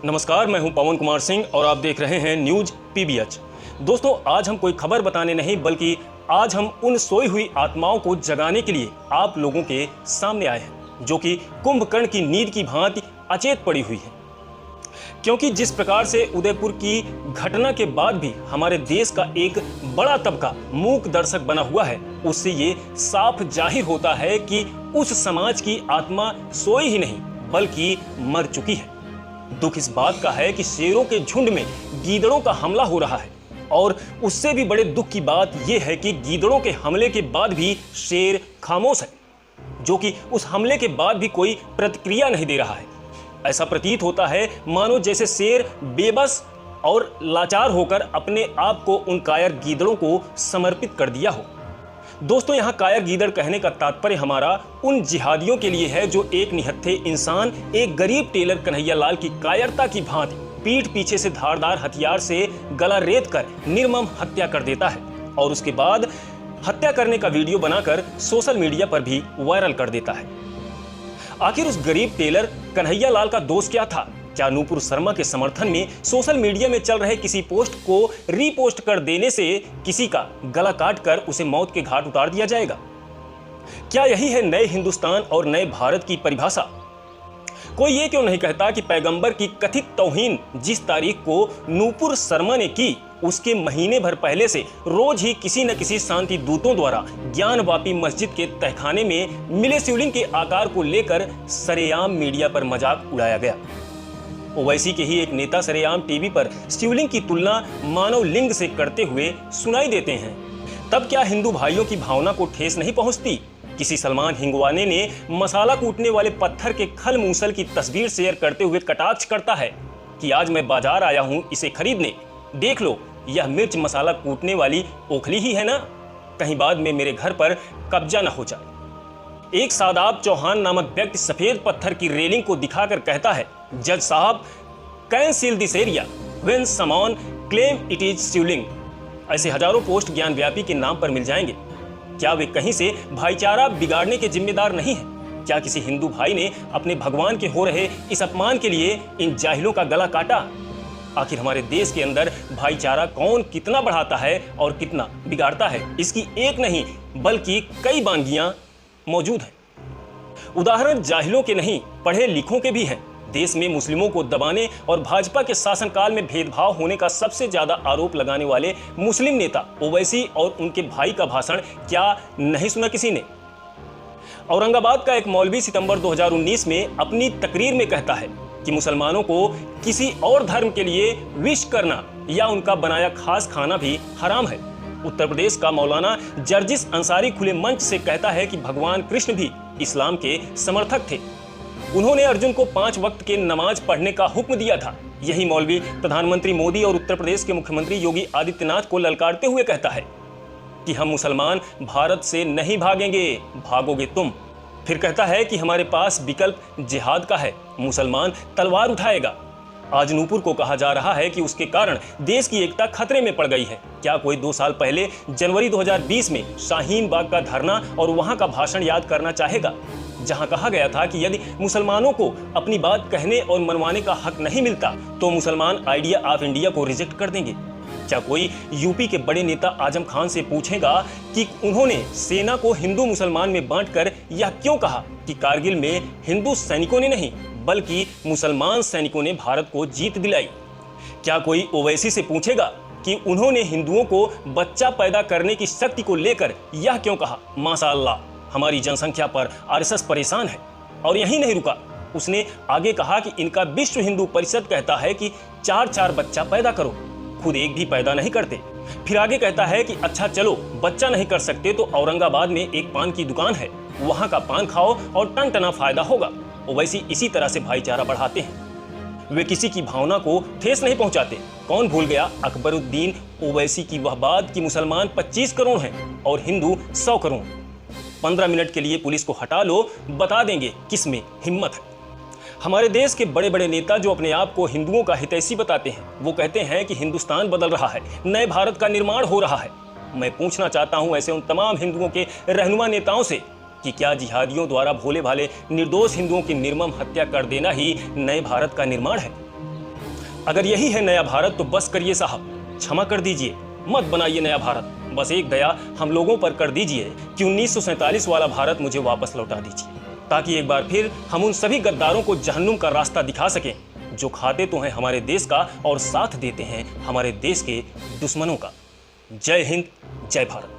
नमस्कार, मैं हूं पवन कुमार सिंह और आप देख रहे हैं न्यूज पीबीएच। दोस्तों, आज हम कोई खबर बताने नहीं बल्कि आज हम उन सोई हुई आत्माओं को जगाने के लिए आप लोगों के सामने आए हैं जो कि कुंभकर्ण की नींद की भांति अचेत पड़ी हुई है। क्योंकि जिस प्रकार से उदयपुर की घटना के बाद भी हमारे देश का एक बड़ा तबका मूक दर्शक बना हुआ है, उससे ये साफ जाहिर होता है कि उस समाज की आत्मा सोई ही नहीं बल्कि मर चुकी है। दुख इस बात का है कि शेरों के झुंड में गीदड़ों का हमला हो रहा है और उससे भी बड़े दुख की बात यह है कि गीदड़ों के हमले के बाद भी शेर खामोश है, जो कि उस हमले के बाद भी कोई प्रतिक्रिया नहीं दे रहा है। ऐसा प्रतीत होता है मानो जैसे शेर बेबस और लाचार होकर अपने आप को उन कायर गीदड़ों को समर्पित कर दिया हो। दोस्तों, यहाँ कायर गीदड़ कहने का तात्पर्य हमारा उन जिहादियों के लिए है जो एक निहत्थे इंसान, एक गरीब टेलर कन्हैया लाल की कायरता की भांति पीठ पीछे से धारदार हथियार से गला रेत कर निर्मम हत्या कर देता है और उसके बाद हत्या करने का वीडियो बनाकर सोशल मीडिया पर भी वायरल कर देता है। आखिर उस गरीब टेलर कन्हैया लाल का दोष क्या था? क्या नूपुर शर्मा के समर्थन में सोशल मीडिया में चल रहे किसी पोस्ट को रीपोस्ट कर देने से किसी का गला काट कर उसे मौत के घाट उतार दिया जाएगा? क्या यही है नए हिंदुस्तान और नए भारत की परिभाषा? कोई ये क्यों नहीं कहता कि पैगंबर की कथित तौहीन जिस तारीख को नूपुर शर्मा ने की, उसके महीने भर पहले से रोज ही किसी न किसी शांति दूतों द्वारा ज्ञानवापी मस्जिद के तहखाने में मिले शिवलिंग के आकार को लेकर सरेआम मीडिया पर मजाक उड़ाया गया। ओवैसी के ही एक नेता सरेआम टीवी पर शिवलिंग की तुलना मानव लिंग से करते हुए सुनाई देते हैं। तब क्या हिंदू भाइयों की भावना को ठेस नहीं पहुंचती? किसी सलमान हिंगवाने ने मसाला कूटने वाले पत्थर के खल मूसल की तस्वीर शेयर करते हुए कटाक्ष करता है कि आज मैं बाजार आया हूं इसे खरीदने, देख लो यह मिर्च मसाला कूटने वाली ओखली ही है ना, कहीं बाद में मेरे घर पर कब्जा न हो जाए। एक सादाब चौहान नामक व्यक्ति सफेद पत्थर की रेलिंग को दिखाकर कहता है, जज साहब, can seal this area when someone claim it is Shivling. ऐसे हजारों पोस्ट ज्ञानव्यापी के नाम पर मिल जाएंगे। क्या वे कहीं से भाईचारा बिगाड़ने के जिम्मेदार नहीं है? क्या किसी हिंदू भाई ने अपने भगवान के हो रहे इस अपमान के लिए इन जाहिलों का गला काटा? आखिर हमारे देश के अंदर भाईचारा कौन कितना बढ़ाता है और कितना बिगाड़ता है, इसकी एक नहीं बल्कि कई बानगियां मौजूद हैं। उदाहरण जाहिलों के नहीं, पढ़े लिखों के भी हैं। देश में मुस्लिमों को दबाने और भाजपा के शासनकाल में भेदभाव होने का सबसे ज्यादा आरोप लगाने वाले मुस्लिम नेता ओवैसी और उनके भाई का भाषण क्या नहीं सुना किसी ने? औरंगाबाद का एक मौलवी सितंबर 2019 में अपनी तकरीर में कहता है कि मुसलमानों को किसी और धर्म के लिए विश करना या उनका बनाया खास खाना भी हराम है। उत्तर प्रदेश का मौलाना जर्जिस अंसारी खुले मंच से कहता है कि भगवान कृष्ण भी इस्लाम के समर्थक थे। उन्होंने अर्जुन को 5 वक्त के नमाज पढ़ने का हुक्म दिया था। यही मौलवी प्रधानमंत्री मोदी और उत्तर प्रदेश के मुख्यमंत्री योगी आदित्यनाथ को ललकारते हुए कहता है कि हम मुसलमान भारत से नहीं भागेंगे, भागोगे तुम। फिर कहता है कि हमारे पास विकल्प जिहाद का है, मुसलमान तलवार उठाएगा। आज नूपुर को कहा जा रहा है कि उसके कारण देश की एकता खतरे में पड़ गई है। क्या कोई 2 साल पहले जनवरी 2020 में शाहीन बाग का धरना और वहां का भाषण याद करना चाहेगा, जहां कहा गया था कि यदि मुसलमानों को अपनी बात कहने और मनवाने का हक नहीं मिलता तो मुसलमान आइडिया ऑफ इंडिया को रिजेक्ट कर देंगे? क्या कोई यूपी के बड़े नेता आजम खान से पूछेगा कि उन्होंने सेना को हिंदू मुसलमान में बांटकर यह क्यों कहा कि कारगिल में हिंदू सैनिकों ने नहीं बल्कि मुसलमान सैनिकों ने भारत को जीत दिलाई? क्या कोई ओवैसी से पूछेगा कि उन्होंने हिंदुओं को बच्चा पैदा करने की शक्ति को लेकर यह क्यों कहा, माशाअल्लाह हमारी जनसंख्या पर आरएसएस परेशान है? और यही नहीं रुका, उसने आगे कहा कि इनका विश्व हिंदू परिषद कहता है कि 4-4 बच्चा पैदा करो, खुद एक भी पैदा नहीं करते। फिर आगे कहता है कि अच्छा चलो बच्चा नहीं कर सकते तो औरंगाबाद में एक पान की दुकान है, वहां का पान खाओ और टन फायदा होगा। ओवैसी इसी तरह से भाईचारा बढ़ाते हैं। वे किसी की भावना को ठेस नहीं पहुंचाते। कौन भूल गया अकबरुद्दीन ओवैसी की वह बात कि मुसलमान 25 करोड़ हैं और हिंदू 100 करोड़। 15 मिनट के लिए पुलिस को हटा लो, बता देंगे किस में हिम्मत है। हमारे देश के बड़े बड़े नेता जो अपने आप को हिंदुओं का हितैषी बताते हैं, वो कहते हैं कि हिंदुस्तान बदल रहा है, नए भारत का निर्माण हो रहा है। मैं पूछना चाहता हूं ऐसे उन तमाम हिंदुओं के रहनुमा नेताओं से कि क्या जिहादियों द्वारा भोले भाले निर्दोष हिंदुओं की निर्मम हत्या कर देना ही नए भारत का निर्माण है? अगर यही है नया भारत तो बस करिए साहब, क्षमा कर दीजिए, मत बनाइए नया भारत। बस एक दया हम लोगों पर कर दीजिए कि 1947 वाला भारत मुझे वापस लौटा दीजिए, ताकि एक बार फिर हम उन सभी गद्दारों को जहन्नुम का रास्ता दिखा सकें जो खाते तो हैं हमारे देश का और साथ देते हैं हमारे देश के दुश्मनों का। जय हिंद, जय भारत।